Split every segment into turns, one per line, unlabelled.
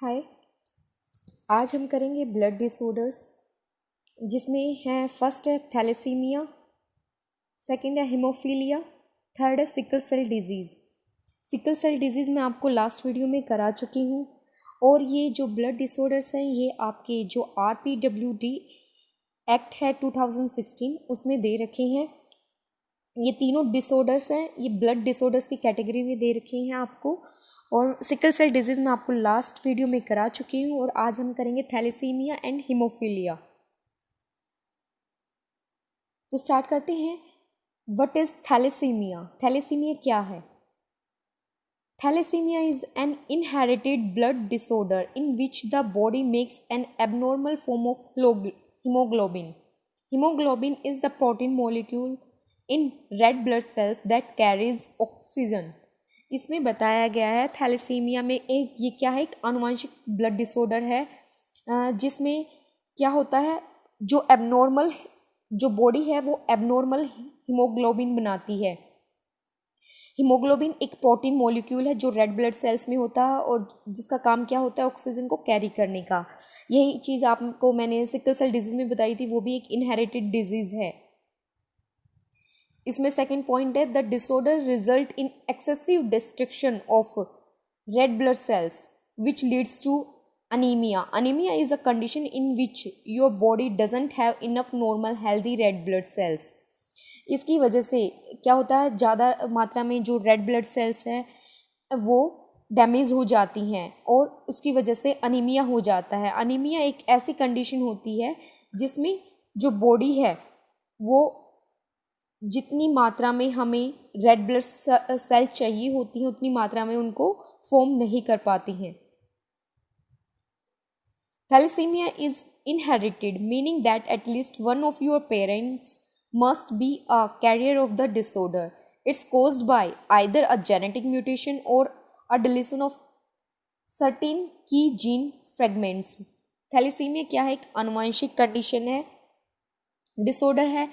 हाय। आज हम करेंगे ब्लड डिसऑर्डर्स, जिसमें है फर्स्ट है थैलेसीमिया, सेकंड है हीमोफीलिया, थर्ड है sickle cell disease. Sickle cell disease मैं आपको लास्ट वीडियो में करा चुकी हूँ। और ये जो ब्लड डिसऑर्डर्स हैं ये आपके जो RPWD एक्ट है 2016 उसमें दे रखे हैं। ये तीनों डिसऑर्डर्स हैं, ये ब्लड डिसऑर्डर्स की कैटेगरी में दे रखे हैं आपको। और सिकल सेल डिजीज़ मैं आपको लास्ट वीडियो में करा चुकी हूँ। और आज हम करेंगे थैलेसीमिया एंड हीमोफीलिया। तो स्टार्ट करते हैं। What is thalassemia? थैलेसीमिया क्या है? Thalassemia is an inherited blood disorder in which the body makes an abnormal form of hemoglobin. Hemoglobin is the protein molecule in red blood cells that carries oxygen. इसमें बताया गया है thalassaemia में ये क्या है, एक आनुवंशिक ब्लड डिसऑर्डर है जिसमें क्या होता है, जो बॉडी है वो एबनॉर्मल हीमोग्लोबिन बनाती है। हीमोग्लोबिन एक प्रोटीन मॉलिक्यूल है जो रेड ब्लड सेल्स में होता है और जिसका काम क्या होता है, ऑक्सीजन को कैरी करने का। यही चीज़ आपको मैंने सिकल सेल डिजीज़ में बताई थी, वो भी एक इनहेरिटेड डिजीज़ है। इसमें सेकंड पॉइंट है, the disorder result in excessive destruction of red blood cells which leads to anemia. Anemia is a condition in which your body doesn't have enough normal healthy red blood cells. इसकी वजह से क्या होता है, ज़्यादा मात्रा में जो रेड ब्लड सेल्स हैं वो डैमेज हो जाती हैं और उसकी वजह से अनीमिया हो जाता है. अनीमिया एक ऐसी कंडीशन होती है जिसमें जो बॉडी है वो जितनी मात्रा में हमें रेड ब्लड सेल चाहिए होती है उतनी मात्रा में उनको फॉर्म नहीं कर पाती हैं. Thalassemia is inherited, meaning that at least one of your parents must be a carrier of the disorder. It's caused by either a genetic mutation or a deletion of certain key gene fragments. Thalassemia क्या है, एक आनुवंशिक condition है, disorder है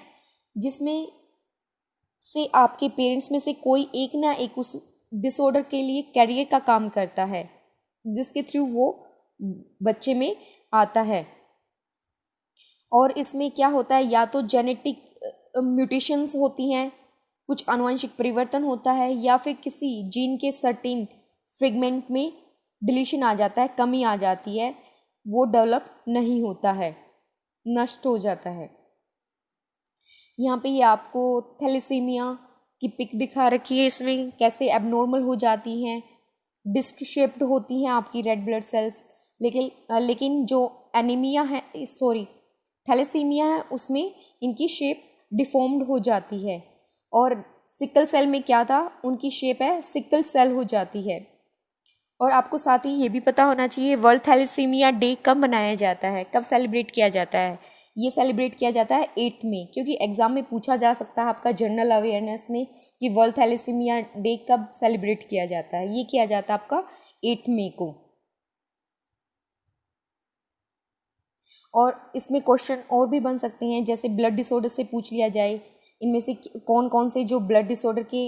जिसमें से आपके parents में से कोई एक ना एक उस डिसऑर्डर के लिए कैरियर का काम करता है, जिसके थ्रू वो बच्चे में आता है. और इसमें क्या होता है, या तो जेनेटिक म्यूटेशंस होती हैं, कुछ आनुवंशिक परिवर्तन होता है, या फिर किसी जीन के सर्टेन फ्रेगमेंट में डिलीशन आ जाता है, कमी आ जाती है, वो डेवलप नहीं होता है, नष्ट हो जाता है. यहाँ पे ये आपको थैलेसीमिया की पिक दिखा रखी है, इसमें कैसे एबनॉर्मल हो जाती हैं, डिस्क शेप्ड होती हैं आपकी रेड ब्लड सेल्स. लेकिन जो एनीमिया है, थैलेसीमिया है, उसमें इनकी शेप डिफॉर्म्ड हो जाती है. और सिकल सेल में क्या था, उनकी शेप है सिकल सेल हो जाती है. और आपको साथ ही ये भी पता होना चाहिए वर्ल्ड थैलेसीमिया डे कब मनाया जाता है, कब सेलिब्रेट किया जाता है. ये सेलिब्रेट किया जाता है 8 मई, क्योंकि एग्जाम में पूछा जा सकता है आपका जनरल अवेयरनेस में कि वर्ल्ड थैलेसीमिया डे कब सेलिब्रेट किया जाता है. ये किया जाता है आपका 8 मई को. और इसमें क्वेश्चन और भी बन सकते हैं, जैसे ब्लड डिसऑर्डर से पूछ लिया जाए इनमें से कौन कौन से जो ब्लड डिसऑर्डर के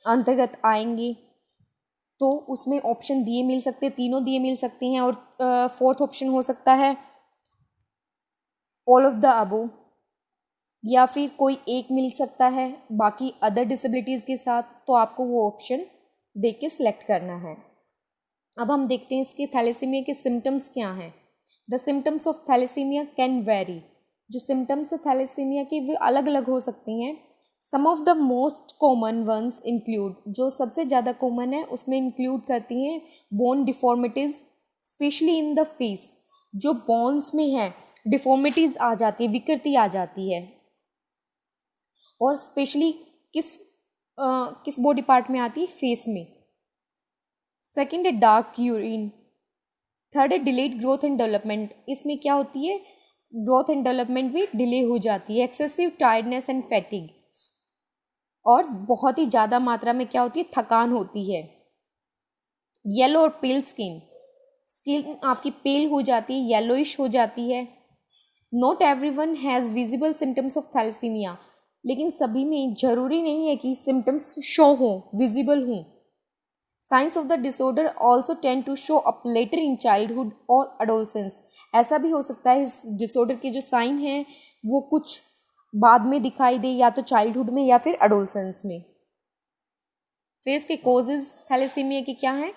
अंतर्गत आएंगे, तो उसमें ऑप्शन दिए मिल सकते हैं, तीनों दिए मिल सकते हैं. और फोर्थ ऑप्शन हो सकता है ऑल ऑफ द अबो, या फिर कोई एक मिल सकता है बाकी अदर डिसेबिलिटीज़ के साथ. तो आपको वो ऑप्शन देख के सिलेक्ट करना है. अब हम देखते हैं इसके थैलेसीमिया के सिम्टम्स क्या हैं. The symptoms of thalassaemia can vary. जो सिम्टम्स है थैलेसीमिया के वे अलग अलग हो सकते हैं. Some of the most common ones include, जो सबसे ज़्यादा कॉमन है उसमें इंक्लूड करती हैं bone deformities, especially in the face. जो बोन्स में है डिफॉर्मिटीज़ आ जाती है, विकृति आ जाती है. और स्पेशली किस बॉडी पार्ट में आती है, फेस में. सेकेंड है डार्क यूरिन. थर्ड है डिलेड ग्रोथ एंड डेवलपमेंट. इसमें क्या होती है, ग्रोथ एंड डेवलपमेंट भी डिले हो जाती है. एक्सेसिव टायर्डनेस एंड फैटिग, और बहुत ही ज़्यादा मात्रा में क्या होती है, थकान होती है. येलो और पेल स्किन आपकी पेल हो जाती है, येलोइश हो जाती है. Not everyone has visible symptoms of thalassemia. लेकिन सभी में जरूरी नहीं है कि सिम्टम्स शो हों, विजिबल हों. Signs of the disorder also tend to show up later in childhood और एडोलसेंस। ऐसा भी हो सकता है इस डिसऑर्डर के जो साइन हैं वो कुछ बाद में दिखाई दे, या तो चाइल्डहुड में या फिर एडोलसेंस में। फिर इसके कोजेज थैलेसीमिया के क्या हैं?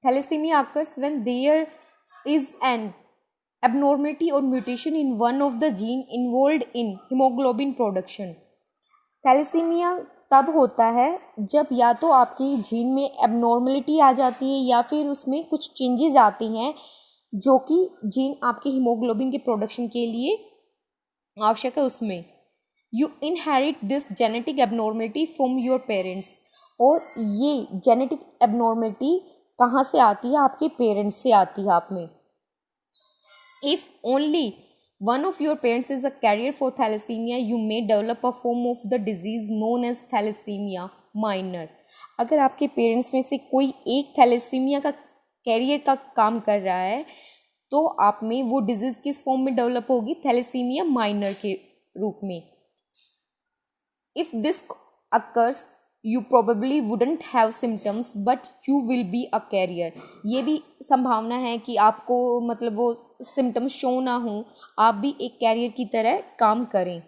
Thalassemia occurs when there is an abnormality or mutation in one of the gene involved in hemoglobin production। Thalassemia तब होता है जब या तो आपकी जीन में एबनॉर्मलिटी आ जाती है या फिर उसमें कुछ चेंजेस आती हैं जो कि जीन आपके हीमोग्लोबिन के प्रोडक्शन के लिए आवश्यक है उसमें। You inherit this genetic abnormality from your parents. और ये जेनेटिक एबनॉर्मलिटी कहाँ से आती है? आपके पेरेंट्स से आती है आप में। If only one of your parents is a carrier for thalassemia, you may develop a form of the disease known as thalassemia minor। अगर आपके पेरेंट्स में से कोई एक थैलेसीमिया का कैरियर का काम कर रहा है तो आप में वो डिजीज किस फॉर्म में डेवलप होगी? थैलेसीमिया माइनर के रूप में। If this occurs, you probably wouldn't have symptoms but you will be a carrier। ये भी संभावना है कि आपको मतलब वो सिम्टम्स शो ना हो, आप भी एक कैरियर की तरह काम करें।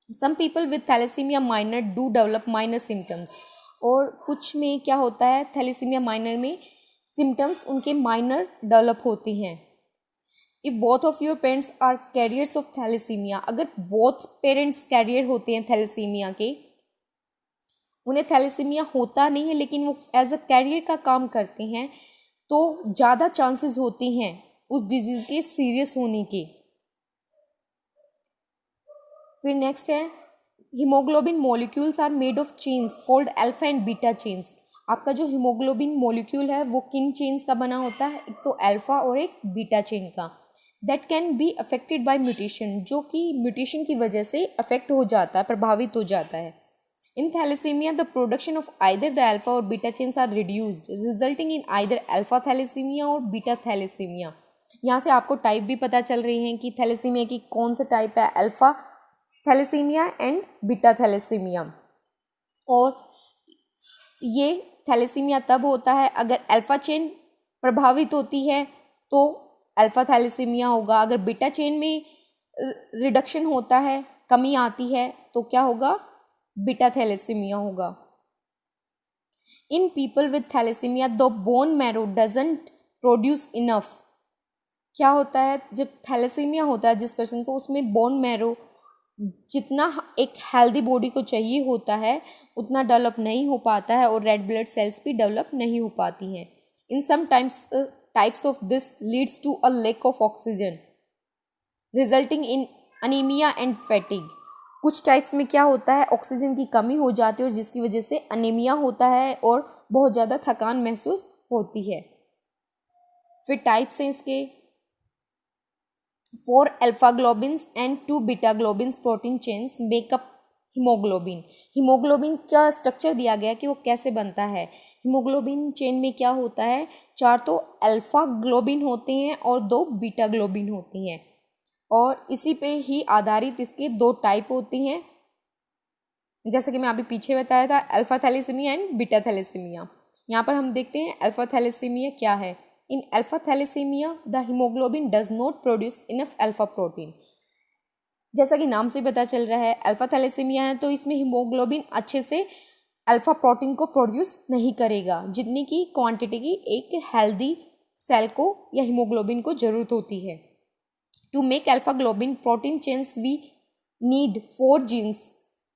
Some people with thalassemia minor do develop minor symptoms। और कुछ में क्या होता है, थैलेसीमिया माइनर में सिम्टम्स उनके माइनर डेवलप होते हैं। If both of your parents are carriers of thalassaemia, अगर बोथ पेरेंट्स कैरियर होते हैं थैलेसीमिया के, उन्हें थैलेसीमिया होता नहीं है लेकिन वो एज अ कैरियर का काम करते हैं, तो ज़्यादा चांसेस होते हैं उस डिजीज़ के सीरियस होने के। फिर नेक्स्ट है haemoglobin molecules are made of chains called alpha and beta chains. आपका जो हीमोग्लोबिन मॉलिक्यूल है वो किन चेन्स का बना होता है? एक तो अल्फा और एक बीटा चेन का। That can be affected by mutation, जो कि म्यूटेशन की वजह से अफेक्ट हो जाता है, प्रभावित हो जाता है। In thalassemia, the production of either the alpha or beta chains are reduced, resulting in either alpha thalassemia और beta thalassemia। यहाँ से आपको टाइप भी पता चल रही हैं कि थैलेसीमिया की कौन सा टाइप है, alpha thalassaemia and beta thalassaemia. और ये थैलेसीमिया तब होता है अगर अल्फा चेन प्रभावित होती है तो अल्फा थैलेसीमिया होगा, अगर बीटा चेन में रिडक्शन होता है, कमी आती है, तो क्या होगा? बीटा थैलेसीमिया होगा। In people with thalassaemia the bone marrow doesn't produce enough. क्या होता है जब थैलेसीमिया होता है जिस पर्सन को, उसमें बोन मैरो जितना एक हेल्दी बॉडी को चाहिए होता है उतना डेवलप नहीं हो पाता है और रेड ब्लड सेल्स भी डेवलप नहीं हो पाती हैं। In some types of this leads to a lack of oxygen resulting in anaemia and fatigue. कुछ टाइप्स में क्या होता है, ऑक्सीजन की कमी हो जाती है और जिसकी वजह से अनीमिया होता है और बहुत ज़्यादा थकान महसूस होती है। फिर टाइप्स हैं इसके 4 alpha globins and 2 beta globins protein chains make up haemoglobin. Haemoglobin का स्ट्रक्चर दिया गया कि वो कैसे बनता है। हीमोग्लोबिन चेन में क्या होता है, 4 तो अल्फा ग्लोबिन होते हैं और 2 बीटा ग्लोबिन होती हैं और इसी पे ही आधारित इसके 2 टाइप होती हैं, जैसे कि मैं अभी पीछे बताया था, alpha thalassaemia and beta thalassaemia. यहाँ पर हम देखते हैं अल्फा थैलेसीमिया क्या है। In alpha thalassaemia the haemoglobin does not produce enough alpha protein. जैसा कि नाम से पता चल रहा है अल्फा थैलेसीमिया है तो इसमें हीमोग्लोबिन अच्छे से अल्फा प्रोटीन को प्रोड्यूस नहीं करेगा जितनी की क्वांटिटी की एक हेल्दी सेल को या हीमोग्लोबिन को जरूरत होती है। To make alpha globin protein chains, we need 4 genes,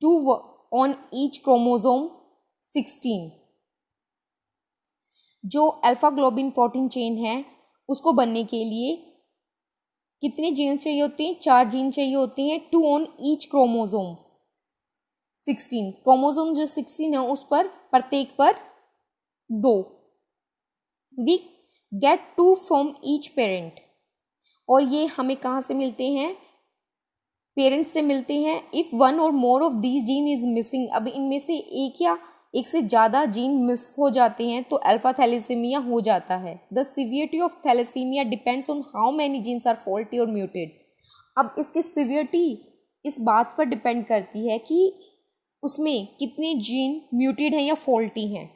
2 on each chromosome 16। जो अल्फा ग्लोबिन प्रोटीन चेन है उसको बनने के लिए कितने जीन्स चाहिए होते हैं? 4 जीन चाहिए होते हैं, 2 on each chromosome 16। क्रोमोसोम जो 16 है उस पर प्रत्येक पर 2। We get 2 from each parent। और ये हमें कहाँ से मिलते हैं? पेरेंट्स से मिलते हैं। इफ़ वन और more of these gene is missing, अब इनमें से एक या एक से ज़्यादा जीन मिस हो जाते हैं तो अल्फा थैलेसीमिया हो जाता है। The severity of thalassaemia depends on how many genes are faulty और म्यूटेड। अब इसकी सीवियरिटी इस बात पर डिपेंड करती है कि उसमें कितने जीन म्यूटेड हैं या फॉल्टी हैं।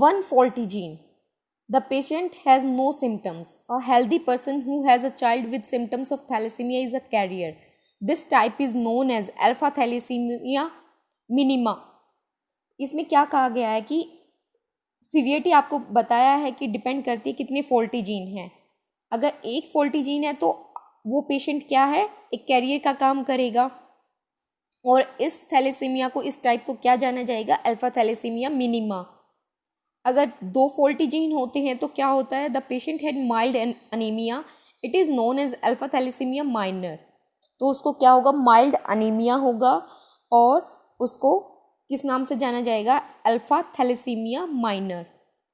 one faulty gene. The patient has no symptoms. A healthy person who has a child with symptoms of thalassemia is a carrier. This type is known as alpha thalassemia minima. इसमें क्या कहा गया है कि severity आपको बताया है कि डिपेंड करती है कितने फॉल्टी जीन हैं. अगर एक फॉल्टी जीन है तो वो पेशेंट क्या है, एक कैरियर का काम करेगा. और इस थैलेसीमिया को, इस टाइप को क्या जाना जाएगा, अल्फा थैलेसीमिया मिनिमा. अगर दो फॉल्टी जीन होते हैं तो क्या होता है, the patient had mild anaemia, it is known as alpha thalassaemia minor. तो उसको क्या होगा, माइल्ड अनीमिया होगा और उसको किस नाम से जाना जाएगा, अल्फा थैलेसीमिया माइनर.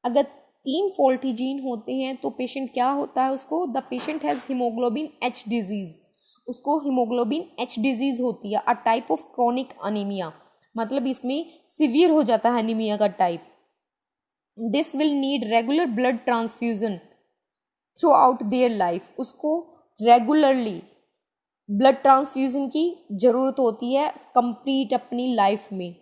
अगर 3 फॉल्टी जीन होते हैं तो पेशेंट क्या होता है, उसको the patient has haemoglobin H disease. उसको हीमोग्लोबिन एच डिजीज़ होती है, a type of chronic anaemia. मतलब इसमें सीवियर हो जाता है अनीमिया का type. This will need regular blood transfusion through out their life. उसको रेगुलरली ब्लड ट्रांसफ्यूजन की ज़रूरत होती है कंप्लीट अपनी लाइफ में.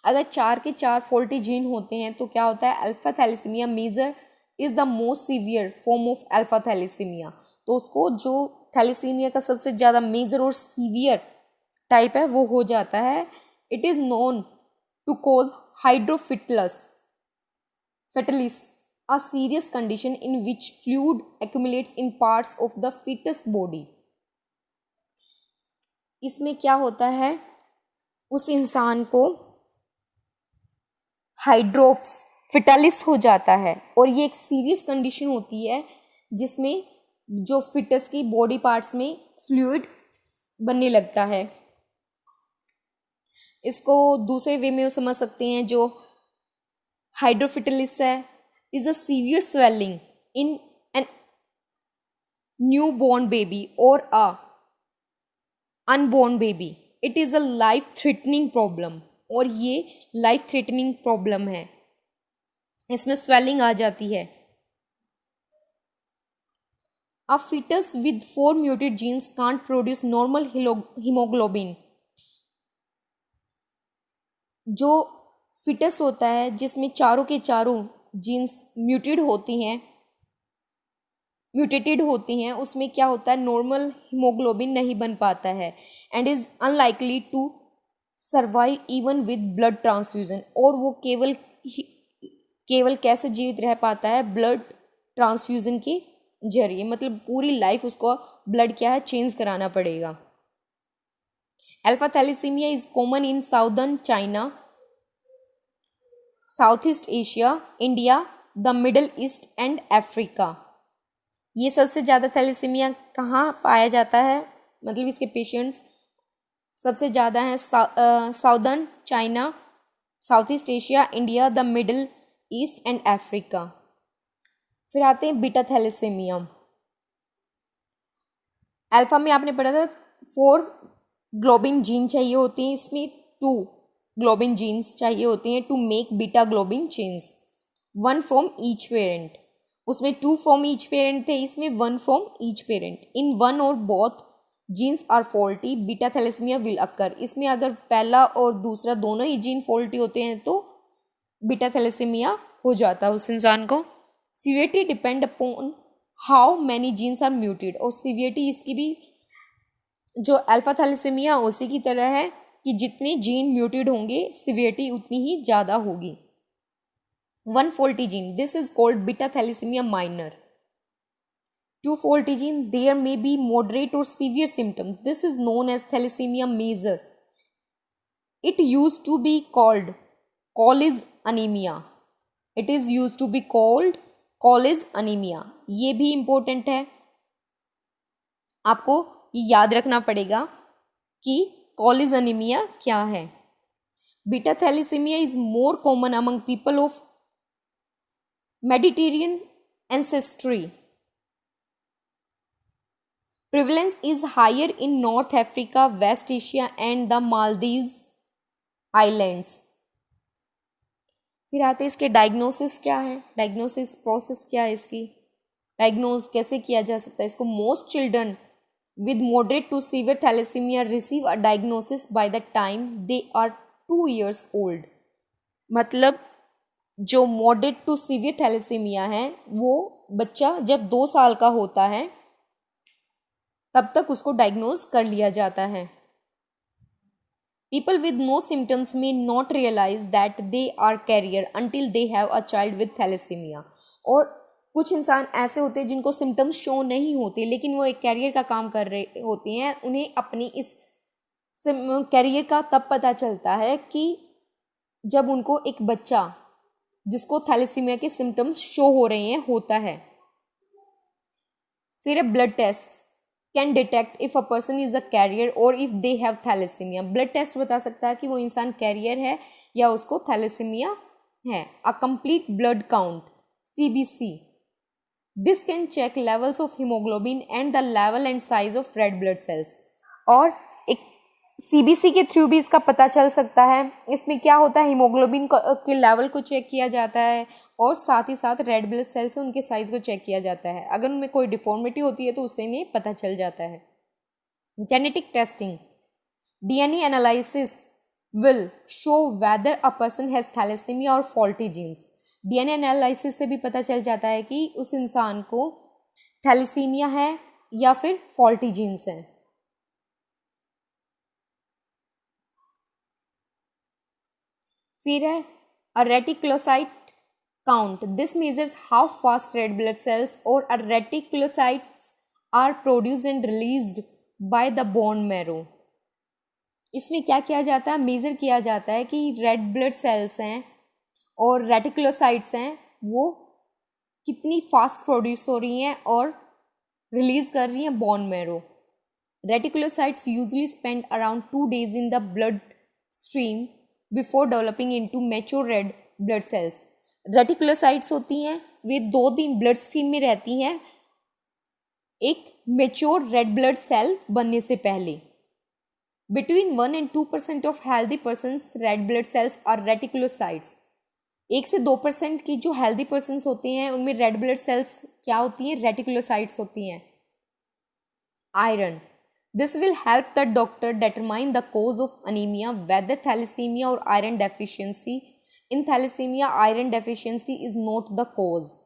अगर 4 के 4 फॉल्टी जीन होते हैं तो क्या होता है, alpha thalassaemia major is the most severe form of alpha thalassaemia. तो उसको जो थैलेसीमिया का सबसे ज़्यादा मेजर और सीवियर टाइप है वो हो जाता है. It is known to cause hydrops fetalis, a serious condition in which fluid accumulates in parts of the fetus body. इसमें क्या होता है, उस इंसान को हाइड्रोप्स फिटालिस हो जाता है और ये एक सीरियस कंडीशन होती है जिसमें जो फिटस की बॉडी पार्ट्स में फ्लूइड बनने लगता है. इसको दूसरे वे में समझ सकते हैं, जो हाइड्रोफिटलिस है is a severe swelling in an newborn baby or a unborn baby. It is a life threatening problem. और ये लाइफ थ्रेटनिंग प्रॉब्लम है, इसमें स्वेलिंग आ जाती है. A fetus with 4 muted genes can't produce normal hemoglobin. जो foetus होता है जिसमें चारों के चारों जीन्स म्यूटेटेड होती हैं, उसमें क्या होता है, नॉर्मल हीमोग्लोबिन नहीं बन पाता है and is unlikely to survive even with blood transfusion. और वो केवल कैसे जीवित रह पाता है, ब्लड ट्रांसफ्यूजन के जरिए. मतलब पूरी लाइफ उसको ब्लड क्या है, चेंज कराना पड़ेगा. Alpha thalassaemia is common in southern China, South East Asia, India, the Middle East and Africa. ये सबसे ज़्यादा थैलेसीमिया कहाँ पाया जाता है, मतलब इसके पेशेंट्स सबसे ज़्यादा हैं southern China, South East Asia, India, the Middle East and Africa. फिर आते हैं बीटा थैलेसीमिया. अल्फा में आपने पढ़ा था 4 ग्लोबिन जीन चाहिए होते हैं, इसमें 2 ग्लोबिन जीन्स चाहिए होते हैं to make beta globin chains, 1 from each parent. उसमें 2 फ्रॉम ईच पेरेंट थे, इसमें 1 फ्रॉम ईच पेरेंट. इन 1 और both genes are faulty, beta thalassaemia will occur. इसमें अगर पहला और दूसरा दोनों ही जीन फॉल्टी होते हैं तो बीटा थैलेसीमिया हो जाता है उस इंसान को. Severity depend upon how many genes are muted. और सीवियरिटी इसकी भी जो अल्फा थैलेसीमिया उसी की तरह है कि जितने जीन म्यूटेड होंगे सीवियरिटी उतनी ही ज़्यादा होगी. 1 faulty gene, this is called beta thalassemia minor. 2 faulty gene, there may be moderate or severe symptoms. This is known as thalassemia major. It used to be called Colles anemia. It is used to be called Colles anemia. ये भी important है, आपको ये याद रखना पड़ेगा कि Colles anemia क्या है. Beta thalassemia is more common among people of Mediterranean ancestry. Prevalence is higher in North Africa, West Asia and the Maldives Islands. फिर आते इसके डायग्नोसिस क्या है, डायग्नोसिस प्रोसेस क्या है, इसकी डायग्नोज कैसे किया जा सकता है इसको. Most children with moderate to severe thalassemia receive a diagnosis by the time they are 2 years old. मतलब जो मॉडरेट टू सीवियर थैलेसीमिया है वो बच्चा जब 2 साल का होता है तब तक उसको डायग्नोज कर लिया जाता है। People with no symptoms may not realize that they are carrier until they have a child with thalassemia। और कुछ इंसान ऐसे होते हैं जिनको सिम्टम्स शो नहीं होते लेकिन वो एक कैरियर का काम कर रहे होते हैं। उन्हें अपनी इस कैरियर का तब पता चलता है कि जब उनको एक बच्चा जिसको थैलेसीमिया के सिम्टम्स शो हो रहे हैं होता है। फिर है blood test can detect if a person is a carrier और if they have thalassaemia. Blood test बता सकता है कि वो इंसान कैरियर है या उसको थैलेसीमिया है। A complete blood count CBC, this can check levels of haemoglobin and the level and size of red blood cells. और एक CBC के थ्रू भी इसका पता चल सकता है। इसमें क्या होता है, हीमोग्लोबिन के लेवल को चेक किया जाता है और साथ ही साथ रेड ब्लड सेल्स से उनके साइज को चेक किया जाता है। अगर उनमें कोई डिफॉर्मिटी होती है तो उससे इन्हें पता चल जाता है। Genetic testing, DNA analysis will show whether a person has thalassaemia और फॉल्टी जीन्स। DNA एनालिसिस से भी पता चल जाता है कि उस इंसान को थैलेसीमिया है या फिर फॉल्टी जीन्स हैं। फिर है a reticulocyte count, this measures how fast red blood cells और a reticulocytes are produced and released by the bone marrow. इसमें क्या किया जाता है, मेजर किया जाता है कि रेड ब्लड सेल्स हैं और रेटिकुलोसाइट्स हैं वो कितनी फास्ट प्रोड्यूस हो रही हैं और रिलीज कर रही हैं bone marrow. Reticulocytes usually spend around 2 days in the blood stream before developing into mature red blood sales. Reticulocytes होती हैं वे 2 दिन ब्लड स्ट्रीम में रहती हैं एक मैच्योर रेड ब्लड सेल बनने से पहले। Between 1 and 2% of healthy persons red blood cells are reticulocytes. 1 से 2% की जो हेल्दी पर्सन्स होते हैं उनमें रेड ब्लड सेल्स क्या होती हैं, रेटिकुलोसाइट्स होती हैं। Iron, this will help the doctor determine the cause of anemia, whether thalassemia or iron deficiency. In thalassemia, iron deficiency is not the cause.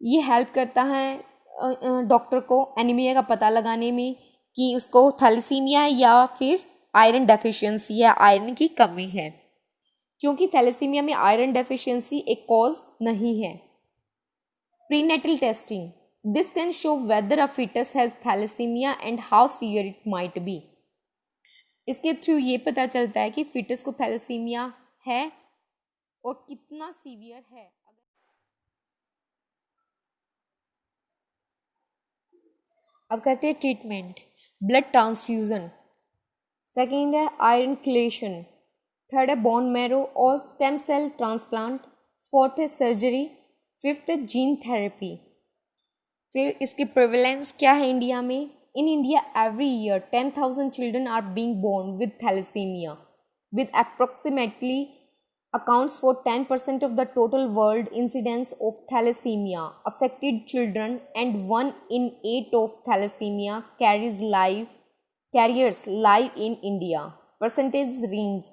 ये हेल्प करता है डॉक्टर को एनीमिया का पता लगाने में कि उसको थैलेसीमिया है या फिर आयरन डेफिशिएंसी है, आयरन की कमी है, क्योंकि थैलेसीमिया में आयरन डेफिशिएंसी एक कॉज नहीं है। Prenatal testing, this can show whether a foetus has thalassaemia and how severe it might be. इसके थ्रू ये पता चलता है कि फीटस को थैलेसीमिया है और कितना सीवियर है। अब करते हैं ट्रीटमेंट। ब्लड ट्रांसफ्यूजन, सेकेंड है आयरन क्लेशन, थर्ड है बोन मैरो और स्टेम सेल ट्रांसप्लांट, फोर्थ है सर्जरी, फिफ्थ है जीन थेरेपी। फिर इसकी प्रेवलेंस क्या है इंडिया में। In India every year 10,000 children are being born with thalassaemia, with approximately accounts for 10% of the total world incidence of thalassemia affected children, and 1 in 8 of thalassemia carriers live in India. Percentage range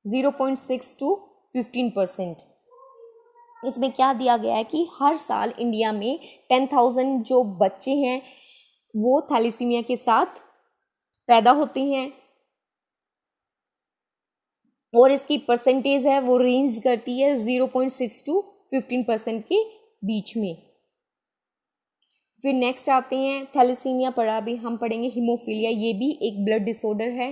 0.6 to 15%। इसमें क्या दिया गया है कि हर साल India में 10,000 जो बच्चे हैं वो थैलेसीमिया के साथ पैदा होते हैं और इसकी परसेंटेज है वो रेंज करती है 0.6 to 15% के बीच में। फिर नेक्स्ट आते हैं थैलेसीमिया पढ़ा, अभी हम पढ़ेंगे हीमोफीलिया। ये भी एक ब्लड डिसऑर्डर है।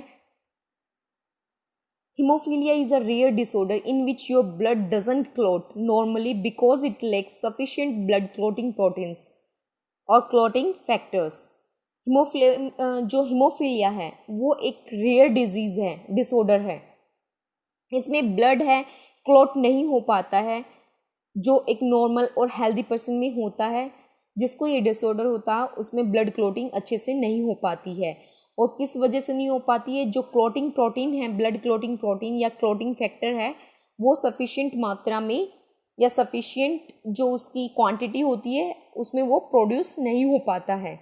Haemophilia is a rare disorder in which your blood doesn't clot normally because it lacks sufficient blood clotting proteins और क्लॉटिंग फैक्टर्स। जो हीमोफीलिया है वो एक रेयर डिजीज है, डिसऑर्डर है। इसमें ब्लड है क्लॉट नहीं हो पाता है जो एक नॉर्मल और हेल्दी पर्सन में होता है। जिसको ये डिसऑर्डर होता है उसमें ब्लड क्लॉटिंग अच्छे से नहीं हो पाती है। और किस वजह से नहीं हो पाती है, जो क्लॉटिंग प्रोटीन है, ब्लड क्लॉटिंग प्रोटीन या क्लॉटिंग फैक्टर है वो सफिशिएंट मात्रा में या सफिशिएंट जो उसकी क्वांटिटी होती है उसमें वो प्रोड्यूस नहीं हो पाता है।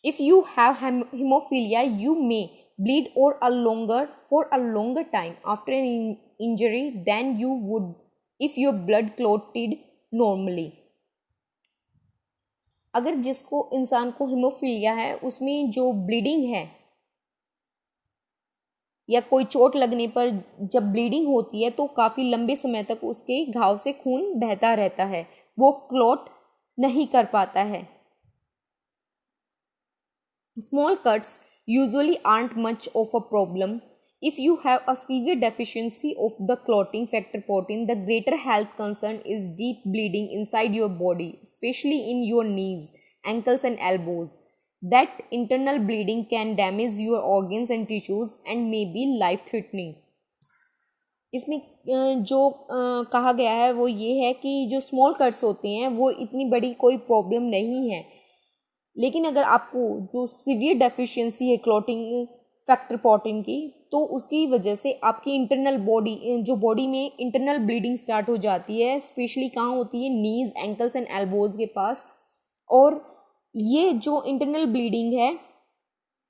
If you have haemophilia you may bleed for a longer time after an injury than you would if your blood clotted normally. अगर जिसको इंसान को हेमोफीलिया है उसमें जो ब्लीडिंग है या कोई चोट लगने पर जब ब्लीडिंग होती है तो काफ़ी लंबे समय तक उसके घाव से खून बहता रहता है, वो क्लॉट नहीं कर पाता है. Small cuts usually aren't much of a problem. If you have a severe deficiency of the clotting factor protein, the greater health concern is deep bleeding inside your body, especially in your knees, ankles and elbows. That internal bleeding can damage your organs and tissues and may be life-threatening. इसमें जो कहा गया है वो ये है कि जो स्मॉल कट्स होते हैं वो इतनी बड़ी कोई प्रॉब्लम नहीं है, लेकिन अगर आपको जो सीवियर डेफिशिएंसी है क्लॉटिंग फैक्टर प्रोटीन की, तो उसकी वजह से आपकी इंटरनल बॉडी में इंटरनल ब्लीडिंग स्टार्ट हो जाती है. स्पेशली कहाँ होती है? नीज, एंकल्स एंड एल्बोज के पास. और ये जो इंटरनल ब्लीडिंग है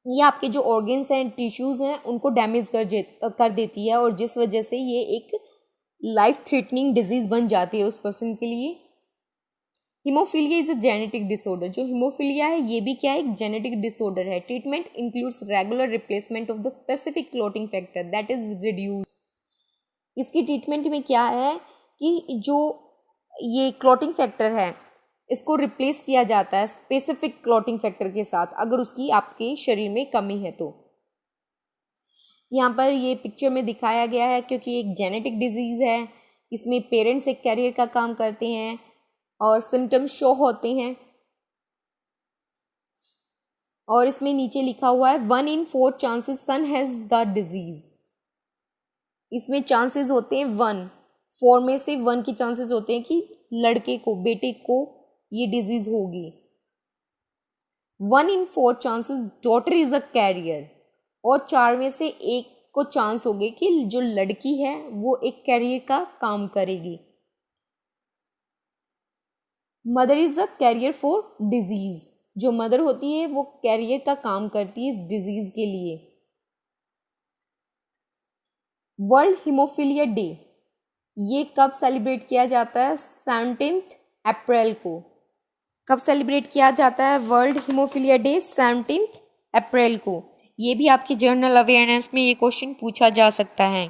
ये आपके जो ऑर्गन्स हैं, टिश्यूज़ हैं, उनको डैमेज कर देती है, और जिस वजह से ये एक लाइफ थ्रेटनिंग डिजीज़ बन जाती है उस पर्सन के लिए. Haemophilia is a genetic disorder. जो हीमोफीलिया है ये भी क्या है? एक जेनेटिक डिसऑर्डर है. Treatment includes regular replacement of the specific clotting factor that is reduce. इसकी ट्रीटमेंट में क्या है कि जो ये क्लॉटिंग फैक्टर है इसको रिप्लेस किया जाता है स्पेसिफिक क्लॉटिंग फैक्टर के साथ अगर उसकी आपके शरीर में कमी है तो. यहाँ पर ये पिक्चर में दिखाया गया है क्योंकि एक जेनेटिक डिजीज़ है, इसमें पेरेंट्स एक कैरियर का काम करते हैं और सिम्टम्स शो होते हैं. और इसमें नीचे लिखा हुआ है 1 in 4 chances son has the disease. इसमें चांसेस होते हैं 4 में से 1 की चांसेस होते हैं कि लड़के को, बेटे को ये डिजीज़ होगी. 1 in 4 chances daughter is a carrier. और 4 में से 1 को चांस होगी कि जो लड़की है वो एक कैरियर का काम करेगी. Mother is a carrier for disease. जो मदर होती है वो कैरियर का काम करती है इस डिजीज़ के लिए. वर्ल्ड हीमोफीलिया डे ये कब सेलिब्रेट किया जाता है? 17 अप्रैल को. कब सेलिब्रेट किया जाता है वर्ल्ड हीमोफीलिया डे? 17 अप्रैल को. ये भी आपके जनरल अवेयरनेस में ये क्वेश्चन पूछा जा सकता है.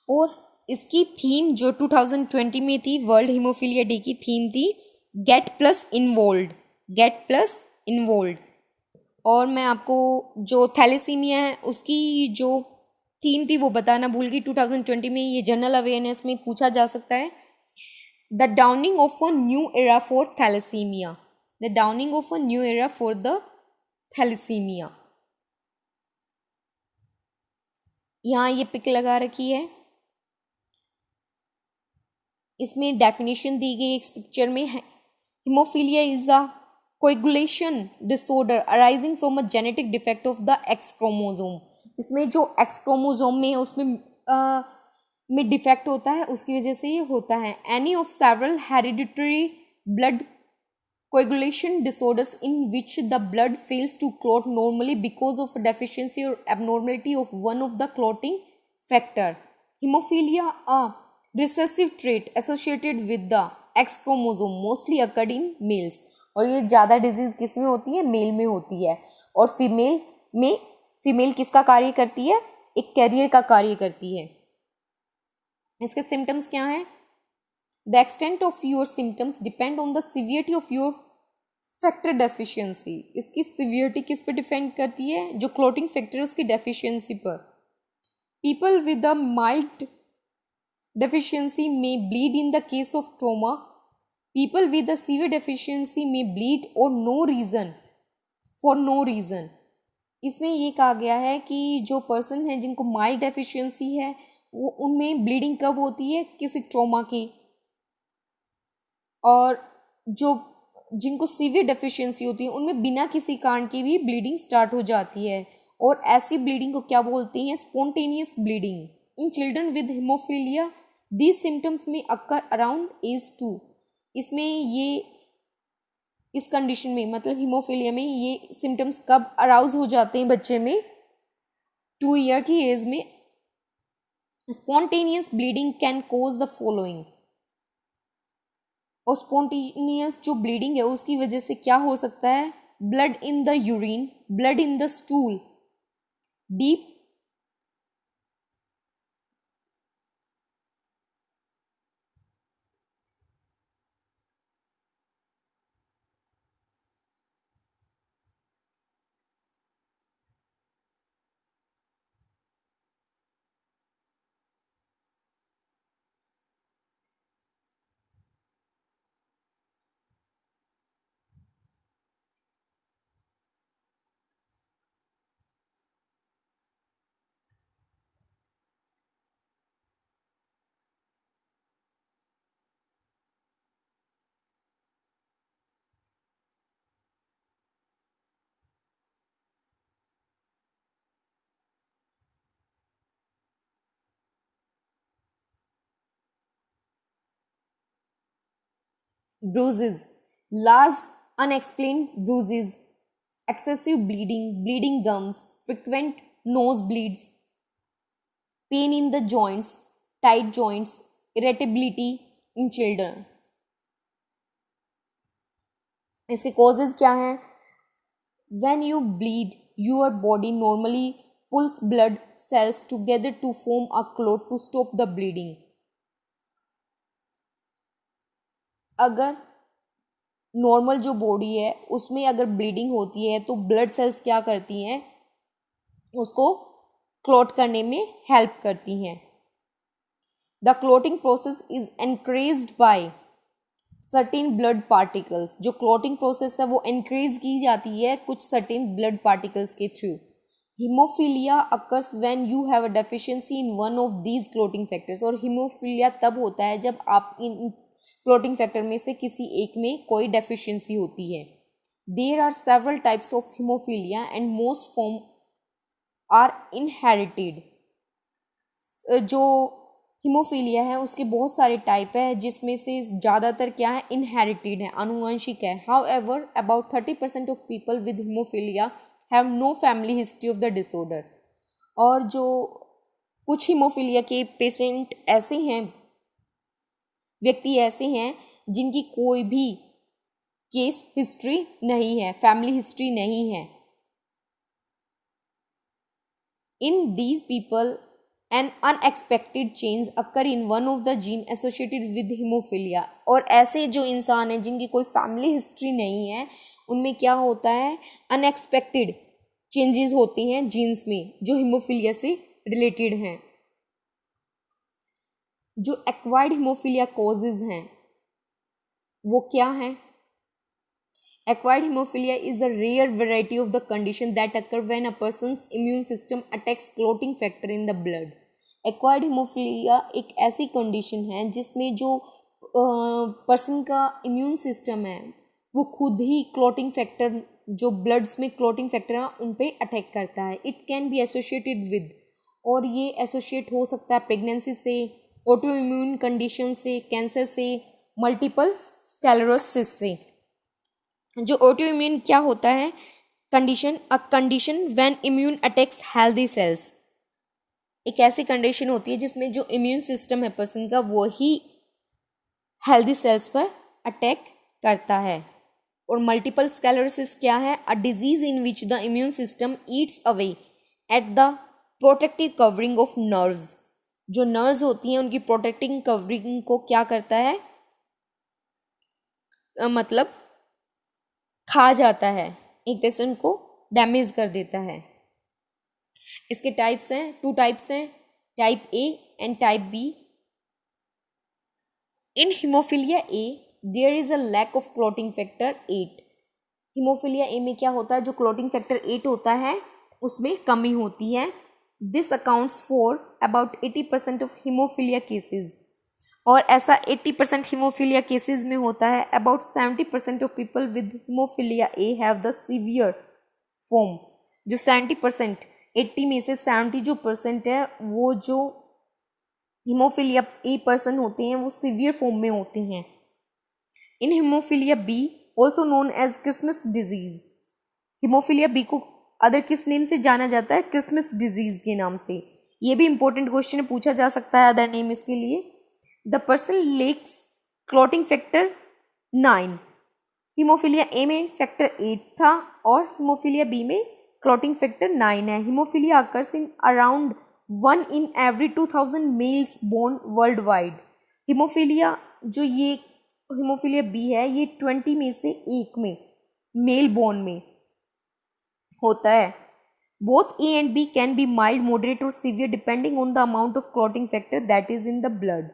और इसकी थीम जो 2020 में थी, वर्ल्ड हीमोफीलिया डे की थीम थी gate plus involved. Gate plus involved. और मैं आपको जो थैलेसीमिया है उसकी जो थीम थी वो बताना भूल गई. 2020 में ये जनरल अवेयरनेस में पूछा जा सकता है. The dawning of a new era for thalassaemia. The dawning of a new era for the thalassaemia. यहाँ ये पिक लगा रखी है, इसमें डेफिनेशन दी गई इस पिक्चर में है. Haemophilia is a coagulation disorder arising from a genetic defect of the x chromosome. इसमें जो एक्स क्रोमोसोम में है उसमें में डिफेक्ट होता है, उसकी वजह से ये होता है. Any of several hereditary blood coagulation disorders in which the blood fails to clot normally because of deficiency or abnormality of one of the clotting factor. Hemophilia, a recessive trait associated with the X chromosome, mostly occurred in males. और ये ज़्यादा disease किस में होती है? Mail में होती है. और फीमेल किसका कार्य करती है? एक कैरियर का कार्य करती है. इसके सिम्टम्स क्या हैं? The extent of your symptoms depend on the severity of your factor deficiency. इसकी severity किस पे डिपेंड करती है? जो clotting factor है उसकी deficiency पर. People with a mild deficiency may bleed in the case of trauma. People with a severe deficiency may bleed for no reason. इसमें ये कहा गया है कि जो पर्सन है जिनको माइल्ड डेफिशिएंसी है वो उनमें ब्लीडिंग कब होती है? किसी ट्रॉमा की. और जो जिनको सीवियर डेफिशिएंसी होती है उनमें बिना किसी कारण की भी ब्लीडिंग स्टार्ट हो जाती है. और ऐसी ब्लीडिंग को क्या बोलते हैं? Spontaneous bleeding. In children with haemophilia these symptoms में अकर अराउंड एज 2. इसमें ये इस कंडीशन में मतलब हीमोफीलिया में ये सिम्टम्स कब अराउज हो जाते हैं बच्चे में? 2 ईयर की एज में। Spontaneous bleeding can cause the following. और स्पॉन्टेनियस जो ब्लीडिंग है उसकी वजह से क्या हो सकता है? Blood in the urine, blood in the stool, deep bruises, large unexplained bruises, excessive bleeding, bleeding gums, frequent nosebleeds, pain in the joints, tight joints, irritability in children. इसके causes क्या हैं? When you bleed, your body normally pulls blood cells together to form a clot to stop the bleeding. अगर normal जो body है उसमें अगर bleeding होती है तो ब्लड सेल्स क्या करती हैं? उसको क्लॉट करने में हेल्प करती हैं. The clotting process is encouraged by certain blood particles. जो क्लॉटिंग प्रोसेस है वो एनकरेज की जाती है कुछ सर्टेन ब्लड पार्टिकल्स के through. Haemophilia occurs when you have a deficiency in one of these clotting factors. और हीमोफीलिया तब होता है जब आप इन क्लॉटिंग फैक्टर में से किसी एक में कोई डेफिशिएंसी होती है. There are several types of haemophilia and most form are inherited. जो हीमोफीलिया है उसके बहुत सारे टाइप है जिसमें से ज़्यादातर क्या है? इनहेरिटेड है, आनुवंशिक है. However about 30% of people with haemophilia have no family history of the disorder. और जो कुछ हीमोफीलिया के पेशेंट ऐसे हैं, व्यक्ति ऐसे हैं जिनकी कोई भी केस हिस्ट्री नहीं है, फैमिली हिस्ट्री नहीं है. In these people N unexpected change occur in one of the gene associated with haemophilia. और ऐसे जो इंसान हैं जिनकी कोई फैमिली हिस्ट्री नहीं है उनमें क्या होता है? अनएक्सपेक्टेड चेंजेस होती हैं जीन्स में जो हीमोफीलिया से रिलेटेड हैं. जो एक्वायर्ड हीमोफीलिया कॉजेज हैं वो क्या हैं? Acquired hemophilia is a rare variety of the condition that occur when a person's immune system attacks clotting factor in the blood. Acquired hemophilia एक ऐसी कंडीशन है जिसमें जो पर्सन का इम्यून सिस्टम है वो खुद ही क्लॉटिंग फैक्टर, जो ब्लड्स में क्लॉटिंग फैक्टर है उन पे अटैक करता है. It can be associated with, और ये एसोसिएट हो सकता है प्रेगनेंसी से, ऑटो इम्यून कंडीशन से, कैंसर से, मल्टीपल स्क्लेरोसिस से. जो ऑटो इम्यून क्या होता है? Condition, a condition when immune attacks healthy cells. एक ऐसी कंडीशन होती है जिसमें जो इम्यून सिस्टम है पर्सन का वो ही हेल्दी सेल्स पर अटैक करता है. और मल्टीपल स्क्लेरोसिस क्या है? A disease in which the immune system Yeats away at the protective covering of nerves. जो नर्व्स होती हैं उनकी प्रोटेक्टिंग कवरिंग को क्या करता है? मतलब खा जाता है, एक तरह से उनको डैमेज कर देता है. इसके टाइप्स हैं, 2 टाइप्स हैं, type A and type B. In haemophilia A there is a lack of clotting factor 8. Haemophilia A में क्या होता है? जो क्लॉटिंग फैक्टर 8 होता है उसमें कमी होती है. This accounts for about 80% of haemophilia cases. और ऐसा 80% हीमोफीलिया केसेस में होता है. About 70% of people with haemophilia A have the severe form. जो 70%, 80 में से 70 जो परसेंट है वो जो हीमोफीलिया ए पर्सन होते हैं वो सीवियर फॉर्म में होते हैं. In haemophilia B also known as Christmas disease. Haemophilia B को अदर किस नेम से जाना जाता है? क्रिसमस डिजीज के नाम से। ये भी इंपॉर्टेंट क्वेश्चन पूछा जा सकता है अदर नेम इसके लिए। The person lacks clotting factor 9। Haemophilia A में फैक्टर 8 था और हीमोफीलिया बी में क्लॉटिंग फैक्टर 9 है। Haemophilia occurs in around 1 in every 2000 males born worldwide. Haemophilia जो ये हीमोफीलिया बी है ये 20 में से 1 में मेल बोर्न में होता है। Both A and B can be mild, moderate और severe depending on the amount of clotting factor that is in the blood.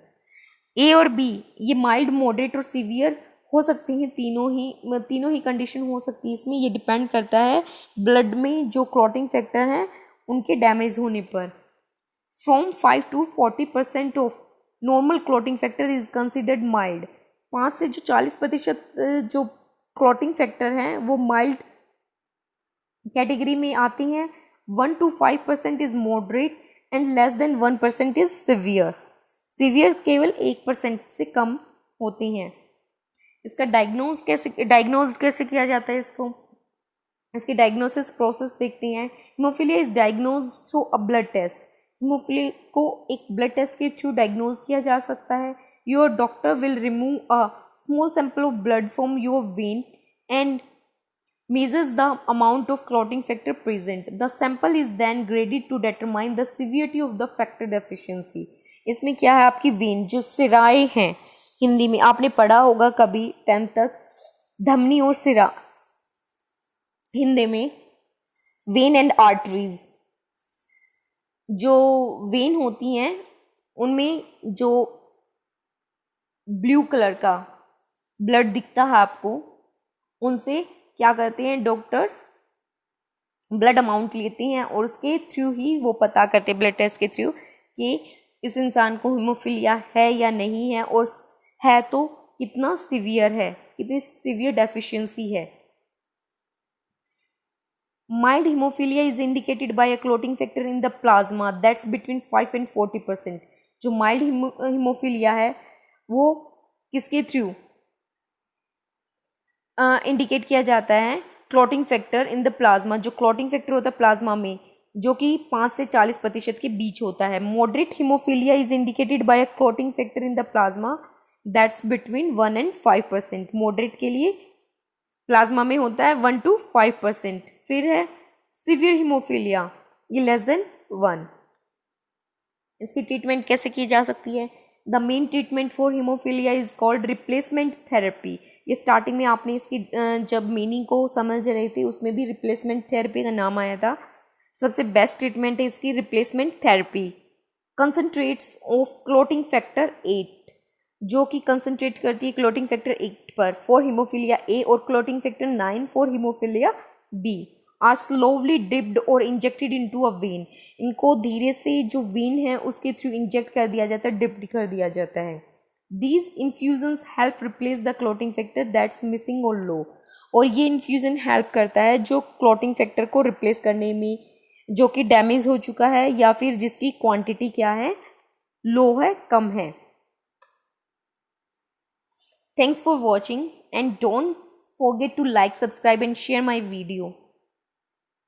A और बी ये माइल्ड, मॉडरेट और सीवियर हो सकती हैं, तीनों ही कंडीशन हो सकती है इसमें। ये डिपेंड करता है ब्लड में जो क्लॉटिंग फैक्टर है उनके डैमेज होने पर। From 5 to 40% of normal clotting factor is considered mild. 5 से जो 40% जो क्लॉटिंग फैक्टर हैं वो माइल्ड कैटेगरी में आती हैं। 1 to 5% is moderate and less than 1% is severe. Severe केवल 1% से कम होती हैं। इसका डायग्नोज कैसे किया जाता है? इसकी डायग्नोसिस प्रोसेस देखते हैं। Haemophilia is diagnose through a blood test. Haemophilia को एक ब्लड टेस्ट के थ्रू डायग्नोज किया जा सकता है। Your doctor will remove a small sample of blood from your vein and measures the amount of clotting factor present. The sample is then graded to determine the severity of the factor deficiency. इसमें क्या है? आपकी when जो सिराएं हैं, हिंदी में आपने पढ़ा होगा कभी 10th तक, धमनी और सिरा, हिंदी में वेन एंड आर्टरीज। जो वेन होती हैं उनमें जो ब्लू कलर का ब्लड दिखता है आपको, उनसे क्या करते हैं डॉक्टर? ब्लड अमाउंट लेते हैं और उसके थ्रू ही वो पता करते हैं, ब्लड टेस्ट के थ्रू, कि इस इंसान को हीमोफीलिया है या नहीं है, और है तो कितना सीवियर है, कितनी सीवियर डेफिशिएंसी है। Mild haemophilia is indicated by a clotting factor in the plasma that's between 5 and 40%। जो माइल्ड हीमोफीलिया है वो किसके थ्रू इंडिकेट किया जाता है? Clotting factor in the plasma. जो क्लॉटिंग फैक्टर होता है प्लाज्मा में, जो कि 5 से 40% के बीच होता है। Moderate haemophilia is indicated by a clotting factor in the plasma that's between 1 and 5%। Moderate के लिए प्लाज्मा में होता है 1 to 5%। फिर है सीवियर हीमोफीलिया, ये लेस देन 1। इसकी ट्रीटमेंट कैसे की जा सकती है? The main treatment for haemophilia is called replacement therapy. ये स्टार्टिंग में आपने इसकी जब मीनिंग को समझ रहे थे उसमें भी रिप्लेसमेंट थेरेपी का नाम आया था। सबसे बेस्ट ट्रीटमेंट है इसकी replacement therapy. Concentrates of clotting factor 8, जो कि कंसंट्रेट करती है क्लॉटिंग फैक्टर 8 पर फॉर हीमोफीलिया ए, और clotting factor 9 for haemophilia B, are slowly dipped और इंजेक्टेड इनटू अ वेन। इनको धीरे से जो वेन है उसके थ्रू इंजेक्ट कर दिया जाता है, डिप्ड कर दिया जाता है। These infusions help replace the clotting factor that's missing और लो। और ये इन्फ्यूजन हेल्प करता है जो क्लॉटिंग फैक्टर को रिप्लेस करने में, जो कि डैमेज हो चुका है या फिर जिसकी क्वांटिटी क्या है? लो है, कम है। Thanks for watching and don't forget to like, subscribe and share my video.